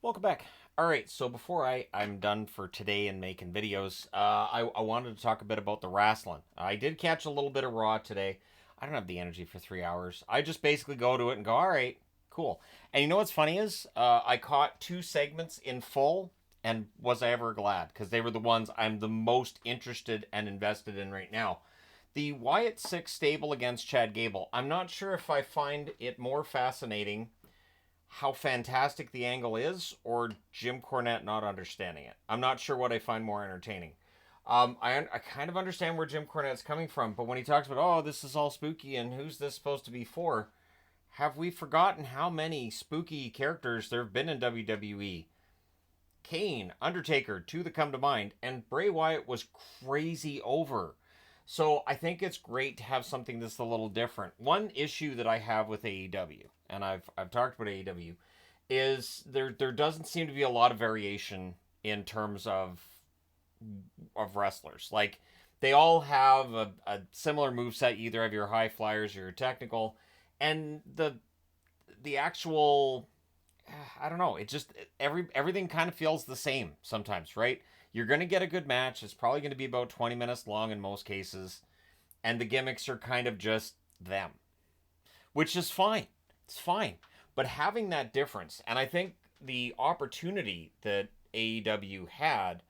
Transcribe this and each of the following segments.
Welcome back. All right, so before I'm done for today and making videos, I wanted to talk a bit about the wrestling. I did catch a little bit of Raw today. I don't have the energy for 3 hours. I just basically go to it and go, all right, cool. And you know what's funny is I caught two segments in full, and was I ever glad? Because they were the ones I'm the most interested and invested in right now. The Wyatt 6 stable against Chad Gable. I'm not sure if I find it more fascinating how fantastic the angle is or Jim Cornette not understanding it. I'm not sure what I find more entertaining. I kind of understand where Jim Cornette's coming from, but when he talks about, oh, this is all spooky and who's this supposed to be for, have we forgotten how many spooky characters there have been in WWE? Kane, Undertaker, two that come to mind, and Bray Wyatt was crazy over. So I think it's great to have something that's a little different. One issue that I have with AEW, and I've talked about AEW, is there doesn't seem to be a lot of variation in terms of wrestlers. Like they all have a similar move set. You either have your high flyers or your technical, and the actual I don't know. It just everything kind of feels the same sometimes, right? You're going to get a good match. It's probably going to be about 20 minutes long in most cases, and the gimmicks are kind of just them, which is fine. It's fine. But having that difference, and I think the opportunity that AEW had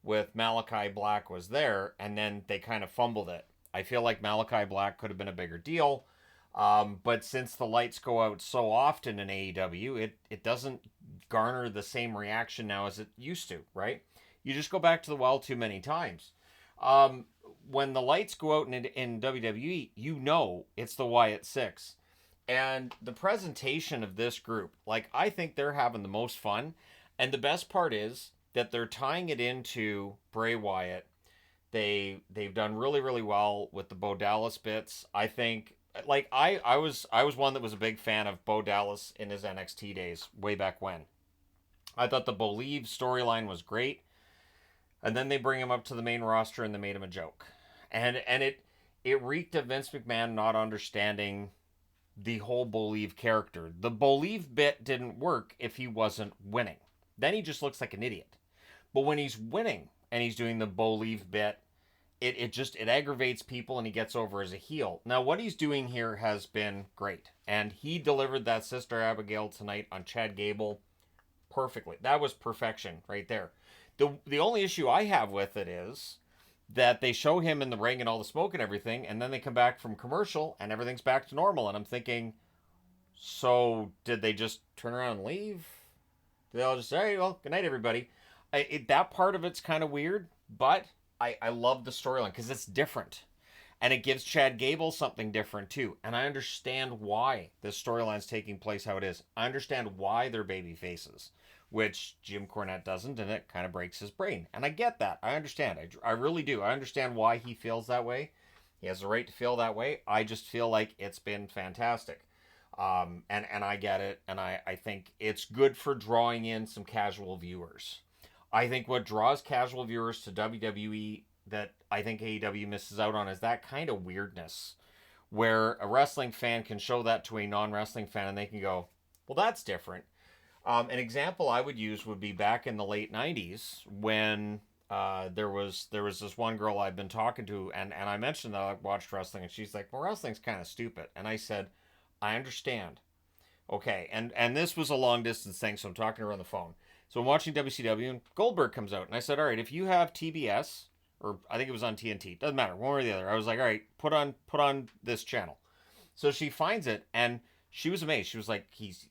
with Malachi Black was there, and then they kind of fumbled it. I feel like Malachi Black could have been a bigger deal. But since the lights go out so often in AEW, it doesn't garner the same reaction now as it used to, right? You just go back to the well too many times. Um, when the lights go out in WWE, you know it's the Wyatt Six. And the presentation of this group, like, I think they're having the most fun. And the best part is that they're tying it into Bray Wyatt. They've done really really well with the Bo Dallas bits. I think like I was one that was a big fan of Bo Dallas in his NXT days way back when. I thought the Believe storyline was great, and then they bring him up to the main roster and they made him a joke, and it reeked of Vince McMahon not understanding the whole Believe character. The Believe bit didn't work if he wasn't winning. Then he just looks like an idiot. But when he's winning and he's doing the Believe bit, it aggravates people and he gets over as a heel. Now what he's doing here has been great, and he delivered that Sister Abigail tonight on Chad Gable perfectly. That was perfection right there. The only issue I have with it is that they show him in the ring and all the smoke and everything, and then they come back from commercial and everything's back to normal, and I'm thinking, so did they just turn around and leave? Did they all just say, hey, well, good night everybody? That part of it's kind of weird, but I love the storyline because it's different. And it gives Chad Gable something different too. And I understand why this storyline's taking place how it is. I understand why they're baby faces, which Jim Cornette doesn't, and it kind of breaks his brain. And I get that. I understand. I really do. I understand why he feels that way. He has the right to feel that way. I just feel like it's been fantastic. And I get it. And I think it's good for drawing in some casual viewers. I think what draws casual viewers to WWE that I think AEW misses out on is that kind of weirdness where a wrestling fan can show that to a non-wrestling fan and they can go, well, that's different. An example I would use would be back in the late 90s when there was this one girl I'd been talking to, and I mentioned that I watched wrestling, and she's like, well, wrestling's kind of stupid. And I said, I understand. Okay, and this was a long distance thing, so I'm talking to her on the phone. So I'm watching WCW, and Goldberg comes out, and I said, all right, if you have TBS, or I think it was on TNT, doesn't matter, one or the other. I was like, all right, put on this channel. So she finds it, and she was amazed. She was like, he's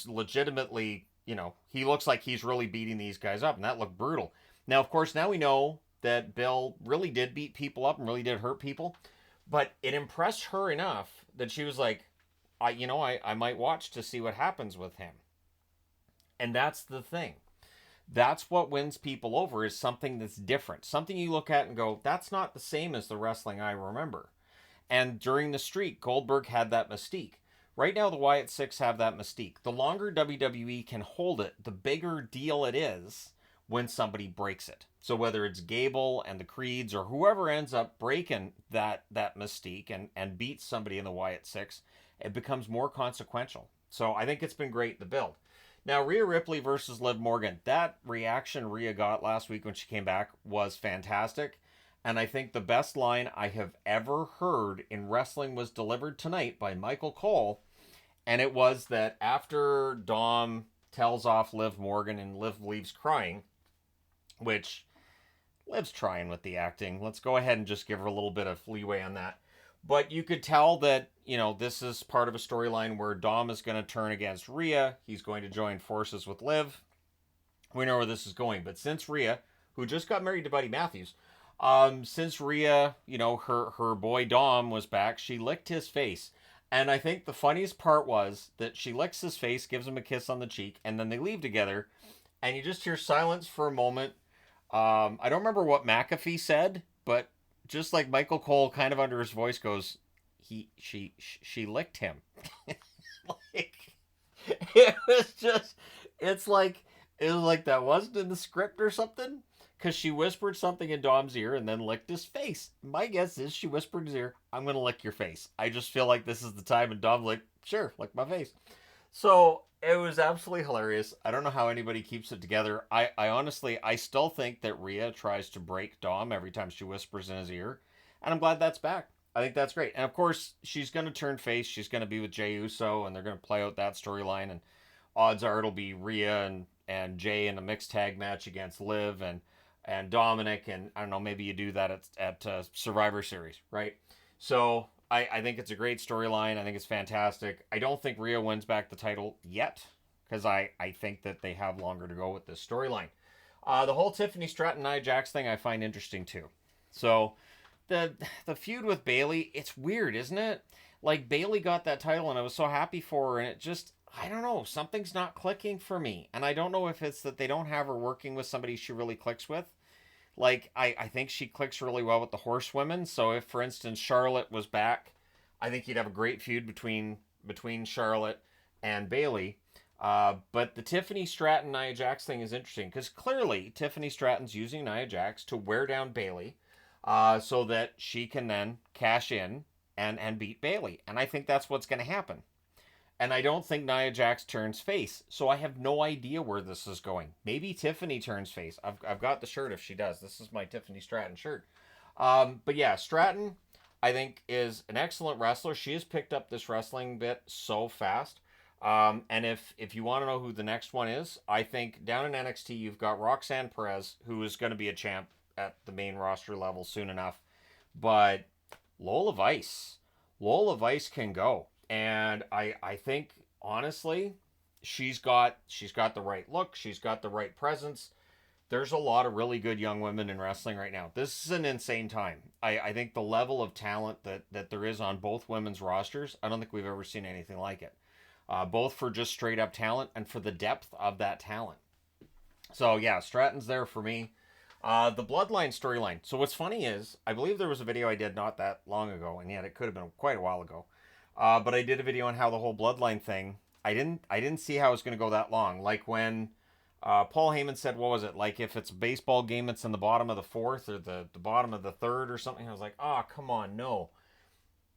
legitimately, he looks like he's really beating these guys up, and that looked brutal. Now, of course, now we know that Bill really did beat people up and really did hurt people, but it impressed her enough that she was like, I might watch to see what happens with him. And that's the thing. That's what wins people over, is something that's different. Something you look at and go, that's not the same as the wrestling I remember. And during the streak, Goldberg had that mystique. Right now, the Wyatt Six have that mystique. The longer WWE can hold it, the bigger deal it is when somebody breaks it. So whether it's Gable and the Creeds or whoever ends up breaking that mystique and beats somebody in the Wyatt Six, it becomes more consequential. So I think it's been great, the build. Now, Rhea Ripley versus Liv Morgan. That reaction Rhea got last week when she came back was fantastic. And I think the best line I have ever heard in wrestling was delivered tonight by Michael Cole. And it was that after Dom tells off Liv Morgan and Liv leaves crying, which Liv's trying with the acting. Let's go ahead and just give her a little bit of leeway on that. But you could tell that, this is part of a storyline where Dom is going to turn against Rhea. He's going to join forces with Liv. We know where this is going. But since Rhea, who just got married to Buddy Matthews, since Rhea, her boy Dom was back, she licked his face. And I think the funniest part was that she licks his face, gives him a kiss on the cheek, and then they leave together. And you just hear silence for a moment. I don't remember what McAfee said, but just like Michael Cole kind of under his voice goes, she licked him. Like, it was just, it was like that wasn't in the script or something. Because she whispered something in Dom's ear and then licked his face. My guess is she whispered in his ear, I'm going to lick your face. I just feel like this is the time. And Dom like, sure, lick my face. So it was absolutely hilarious. I don't know how anybody keeps it together. I honestly, I still think that Rhea tries to break Dom every time she whispers in his ear. And I'm glad that's back. I think that's great. And of course, she's going to turn face. She's going to be with Jey Uso. And they're going to play out that storyline. And odds are it'll be Rhea and Jey in a mixed tag match against Liv and Dominic, and I don't know, maybe you do that at Survivor Series, right? So I think it's a great storyline. I think it's fantastic. I don't think Rhea wins back the title yet, because I think that they have longer to go with this storyline. The whole Tiffany Stratton Nia Jax thing I find interesting too. So the feud with Bayley, it's weird, isn't it? Like, Bayley got that title and I was so happy for her, and it just, I don't know, something's not clicking for me. And I don't know if it's that they don't have her working with somebody she really clicks with. Like, I think she clicks really well with the horsewomen. So if, for instance, Charlotte was back, I think you'd have a great feud between Charlotte and Bayley. But the Tiffany Stratton Nia Jax thing is interesting because clearly Tiffany Stratton's using Nia Jax to wear down Bayley, so that she can then cash in and beat Bayley. And I think that's what's going to happen. And I don't think Nia Jax turns face. So I have no idea where this is going. Maybe Tiffany turns face. I've got the shirt if she does. This is my Tiffany Stratton shirt. But yeah, Stratton, I think, is an excellent wrestler. She has picked up this wrestling bit so fast. And if you want to know who the next one is, I think down in NXT, you've got Roxanne Perez, who is going to be a champ at the main roster level soon enough. But Lola Vice can go. And I think, honestly, she's got the right look. She's got the right presence. There's a lot of really good young women in wrestling right now. This is an insane time. I think the level of talent that there is on both women's rosters, I don't think we've ever seen anything like it. Both for just straight up talent and for the depth of that talent. So, yeah, Stratton's there for me. The Bloodline storyline. So what's funny is, I believe there was a video I did not that long ago, and yet it could have been quite a while ago. But I did a video on how the whole Bloodline thing, I didn't see how it was going to go that long. Like when Paul Heyman said, what was it? Like if it's a baseball game, it's in the bottom of the fourth or the bottom of the third or something. I was like, oh, come on, no.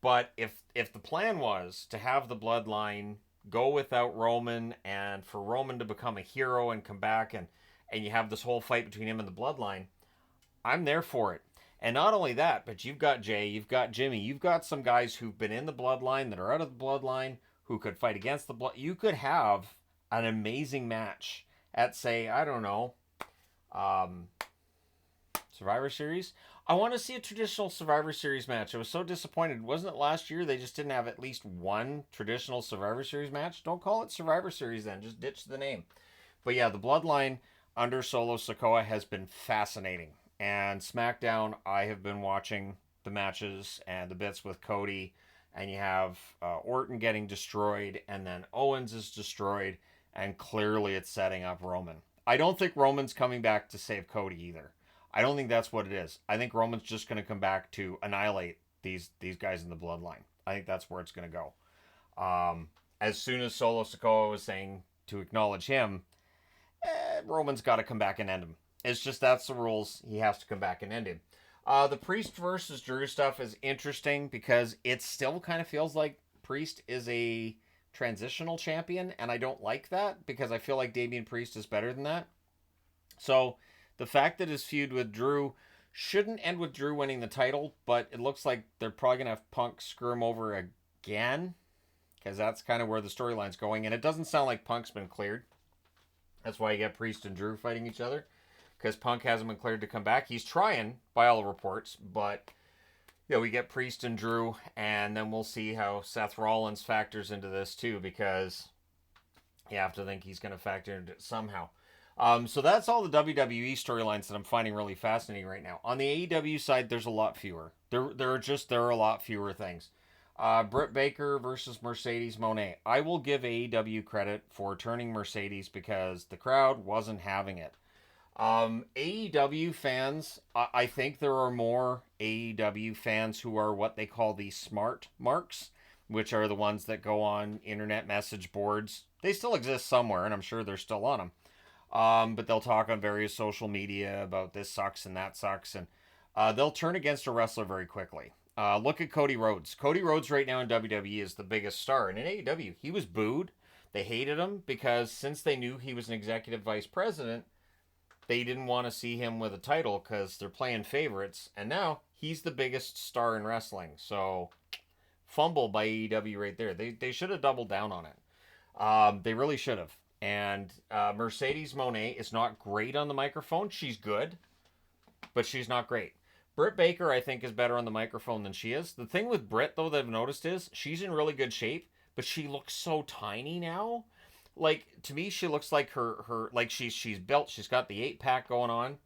But if the plan was to have the Bloodline go without Roman and for Roman to become a hero and come back and you have this whole fight between him and the Bloodline, I'm there for it. And not only that, but you've got Jay, you've got Jimmy, you've got some guys who've been in the Bloodline that are out of the Bloodline who could fight against the Blood. You could have an amazing match at, say, I don't know, Survivor Series. I want to see a traditional Survivor Series match. I was so disappointed. Wasn't it last year they just didn't have at least one traditional Survivor Series match? Don't call it Survivor Series then. Just ditch the name. But yeah, the Bloodline under Solo Sikoa has been fascinating. And SmackDown, I have been watching the matches and the bits with Cody. And you have Orton getting destroyed. And then Owens is destroyed. And clearly it's setting up Roman. I don't think Roman's coming back to save Cody either. I don't think that's what it is. I think Roman's just going to come back to annihilate these guys in the Bloodline. I think that's where it's going to go. As soon as Solo Sikoa was saying to acknowledge him, Roman's got to come back and end him. It's just that's the rules. He has to come back and end him. The Priest versus Drew stuff is interesting because it still kind of feels like Priest is a transitional champion, and I don't like that because I feel like Damian Priest is better than that. So the fact that his feud with Drew shouldn't end with Drew winning the title, but it looks like they're probably gonna have Punk screw him over again because that's kind of where the storyline's going, and it doesn't sound like Punk's been cleared. That's why you get Priest and Drew fighting each other, because Punk hasn't been cleared to come back. He's trying, by all reports, but we get Priest and Drew, and then we'll see how Seth Rollins factors into this too, because you have to think he's going to factor into it somehow. So that's all the WWE storylines that I'm finding really fascinating right now. On the AEW side, there's a lot fewer. There are a lot fewer things. Britt Baker versus Mercedes Moné. I will give AEW credit for turning Mercedes because the crowd wasn't having it. AEW fans, I think there are more AEW fans who are what they call the smart marks, which are the ones that go on internet message boards. They still exist somewhere, and I'm sure they're still on them. But they'll talk on various social media about this sucks and that sucks, and they'll turn against a wrestler very quickly. Look at Cody Rhodes. Cody Rhodes right now in WWE is the biggest star, and in AEW, he was booed. They hated him because since they knew he was an executive vice president, they didn't want to see him with a title because they're playing favorites, and now he's the biggest star in wrestling. So, fumble by AEW right there. They should have doubled down on it. They really should have. And Mercedes Moné is not great on the microphone. She's good, but she's not great. Britt Baker, I think, is better on the microphone than she is. The thing with Britt, though, that I've noticed is she's in really good shape, but she looks so tiny now. Like, to me, she looks like her like she's built. She's got the 8-pack going on,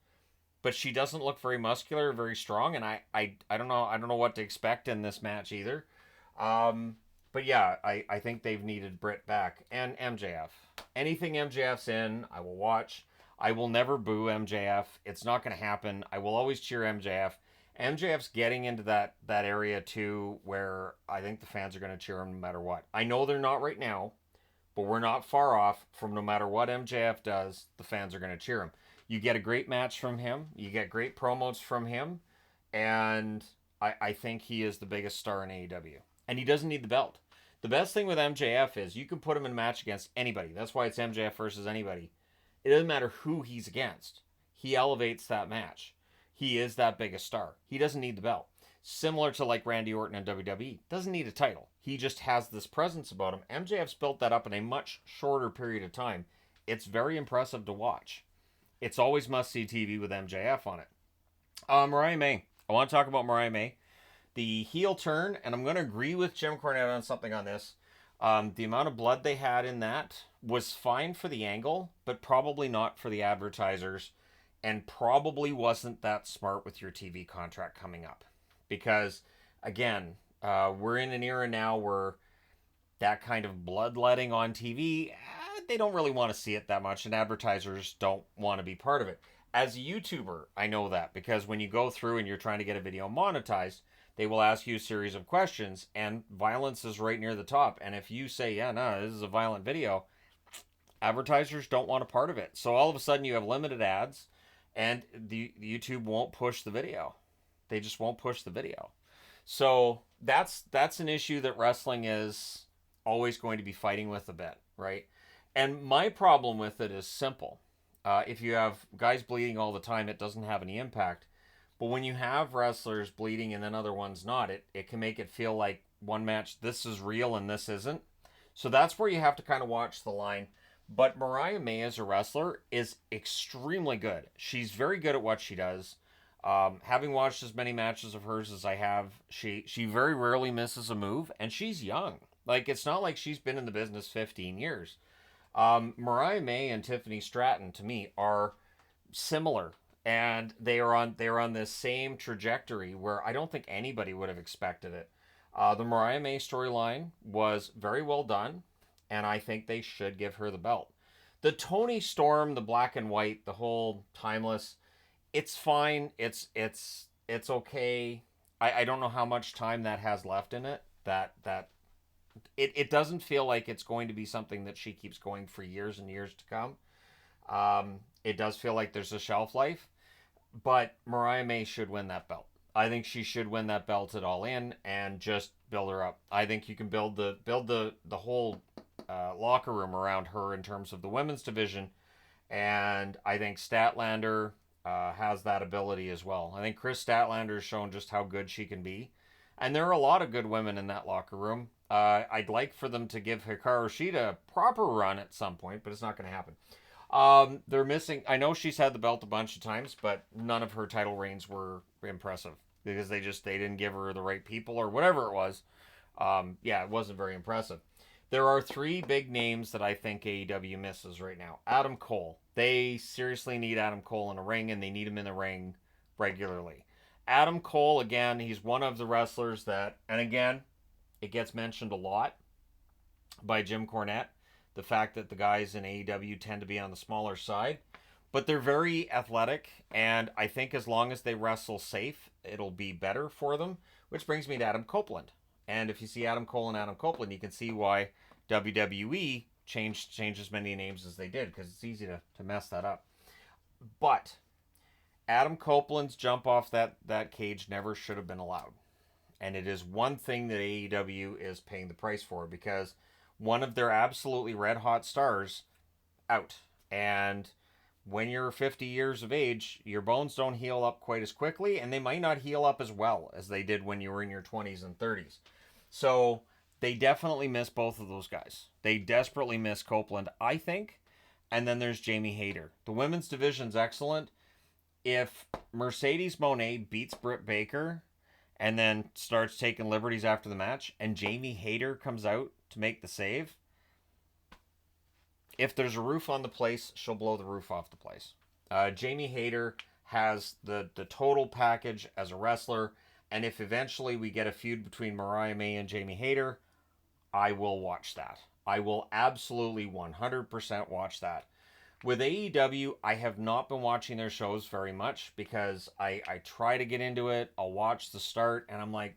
but she doesn't look very muscular, very strong. And I don't know what to expect in this match either. But yeah, I think they've needed Britt back and MJF. Anything MJF's in, I will watch. I will never boo MJF. It's not going to happen. I will always cheer MJF. MJF's getting into that area too, where I think the fans are going to cheer him no matter what. I know they're not right now, but we're not far off from no matter what MJF does, the fans are going to cheer him. You get a great match from him. You get great promos from him. And I think he is the biggest star in AEW. And he doesn't need the belt. The best thing with MJF is you can put him in a match against anybody. That's why it's MJF versus anybody. It doesn't matter who he's against. He elevates that match. He is that biggest star. He doesn't need the belt. Similar to like Randy Orton in WWE. Doesn't need a title. He just has this presence about him. MJF's built that up in a much shorter period of time. It's very impressive to watch. It's always must-see TV with MJF on it. Mariah May. I want to talk about Mariah May. The heel turn, and I'm going to agree with Jim Cornette on something on this. The amount of blood they had in that was fine for the angle, but probably not for the advertisers, and probably wasn't that smart with your TV contract coming up. Because, again, we're in an era now where that kind of bloodletting on TV, they don't really want to see it that much, and advertisers don't want to be part of it. As a YouTuber, I know that, because when you go through and you're trying to get a video monetized, they will ask you a series of questions, and violence is right near the top. And if you say, yeah, no, this is a violent video, advertisers don't want a part of it. So all of a sudden you have limited ads, and the YouTube won't push the video. They just won't push the video. So that's an issue that wrestling is always going to be fighting with a bit, right? And my problem with it is simple. If you have guys bleeding all the time, it doesn't have any impact. But when you have wrestlers bleeding and then other ones not, it can make it feel like one match, this is real and this isn't. So that's where you have to kind of watch the line. But Mariah May as a wrestler is extremely good. She's very good at what she does. Having watched as many matches of hers as I have, she very rarely misses a move, and she's young. Like, it's not like she's been in the business 15 years. Mariah May and Tiffany Stratton, to me, are similar. And they are on this same trajectory where I don't think anybody would have expected it. The Mariah May storyline was very well done, and I think they should give her the belt. The Toni Storm, the black and white, the whole timeless, it's fine. It's okay. I don't know how much time that has left in it. It doesn't feel like it's going to be something that she keeps going for years and years to come. It does feel like there's a shelf life, but Mariah May should win that belt. I think she should win that belt at All In and just build her up. I think you can build the whole locker room around her in terms of the women's division, and I think Statlander has that ability as well. I think Chris Statlander has shown just how good she can be, and there are a lot of good women in that locker room. I'd like for them to give Hikaru Shida a proper run at some point, but it's not going to happen. They're missing. I know she's had the belt a bunch of times, but none of her title reigns were impressive because they didn't give her the right people or whatever it was. Yeah, it wasn't very impressive. There are three big names that I think AEW misses right now. Adam Cole. They seriously need Adam Cole in a ring, and they need him in the ring regularly. Adam Cole, again, he's one of the wrestlers that, and again, it gets mentioned a lot by Jim Cornette, the fact that the guys in AEW tend to be on the smaller side. But they're very athletic, and I think as long as they wrestle safe, it'll be better for them. Which brings me to Adam Copeland. And if you see Adam Cole and Adam Copeland, you can see why WWE changed as many names as they did, because it's easy to mess that up. But Adam Copeland's jump off that cage never should have been allowed. And it is one thing that AEW is paying the price for, because one of their absolutely red hot stars out. And when you're 50 years of age, your bones don't heal up quite as quickly, and they might not heal up as well as they did when you were in your 20s and 30s. So they definitely miss both of those guys. They desperately miss Copeland, I think. And then there's Jamie Hayter. The women's division's excellent. If Mercedes Moné beats Britt Baker and then starts taking liberties after the match, and Jamie Hayter comes out to make the save, if there's a roof on the place, she'll blow the roof off the place. Jamie Hayter has the total package as a wrestler, and if eventually we get a feud between Mariah May and Jamie Hayter, I will watch that. I will absolutely 100% watch that. With AEW, I have not been watching their shows very much because I try to get into it. I'll watch the start, and I'm like,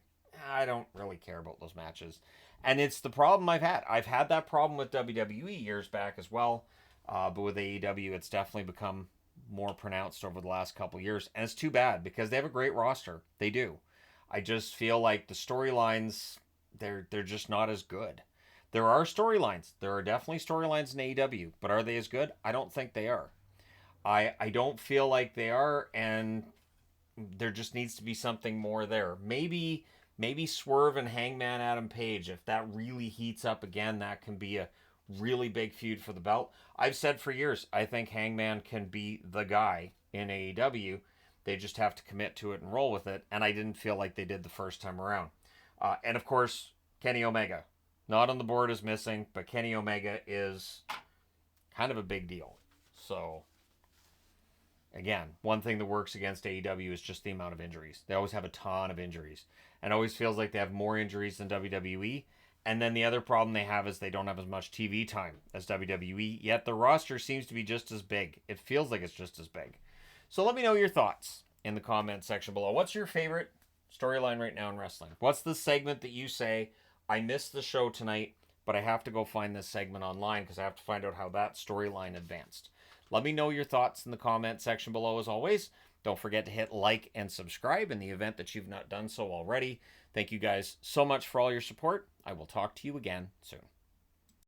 I don't really care about those matches. And it's the problem I've had. I've had that problem with WWE years back as well. But with AEW, it's definitely become more pronounced over the last couple years. And it's too bad because they have a great roster. They do. I just feel like the storylines, they're just not as good. There are storylines. There are definitely storylines in AEW. But are they as good? I don't think they are. I don't feel like they are. And there just needs to be something more there. Maybe Swerve and Hangman Adam Page, if that really heats up again, that can be a really big feud for the belt. I've said for years, I think Hangman can be the guy in AEW. They just have to commit to it and roll with it, and I didn't feel like they did the first time around. And of course, Kenny Omega. Not on the board is missing, but Kenny Omega is kind of a big deal. So, again, one thing that works against AEW is just the amount of injuries. They always have a ton of injuries. And it always feels like they have more injuries than WWE. And then the other problem they have is they don't have as much TV time as WWE, yet the roster seems to be just as big. It feels like it's just as big. So let me know your thoughts in the comment section below. What's your favorite storyline right now in wrestling? What's the segment that you say, I missed the show tonight, but I have to go find this segment online because I have to find out how that storyline advanced? Let me know your thoughts in the comment section below as always. Don't forget to hit like and subscribe in the event that you've not done so already. Thank you guys so much for all your support. I will talk to you again soon.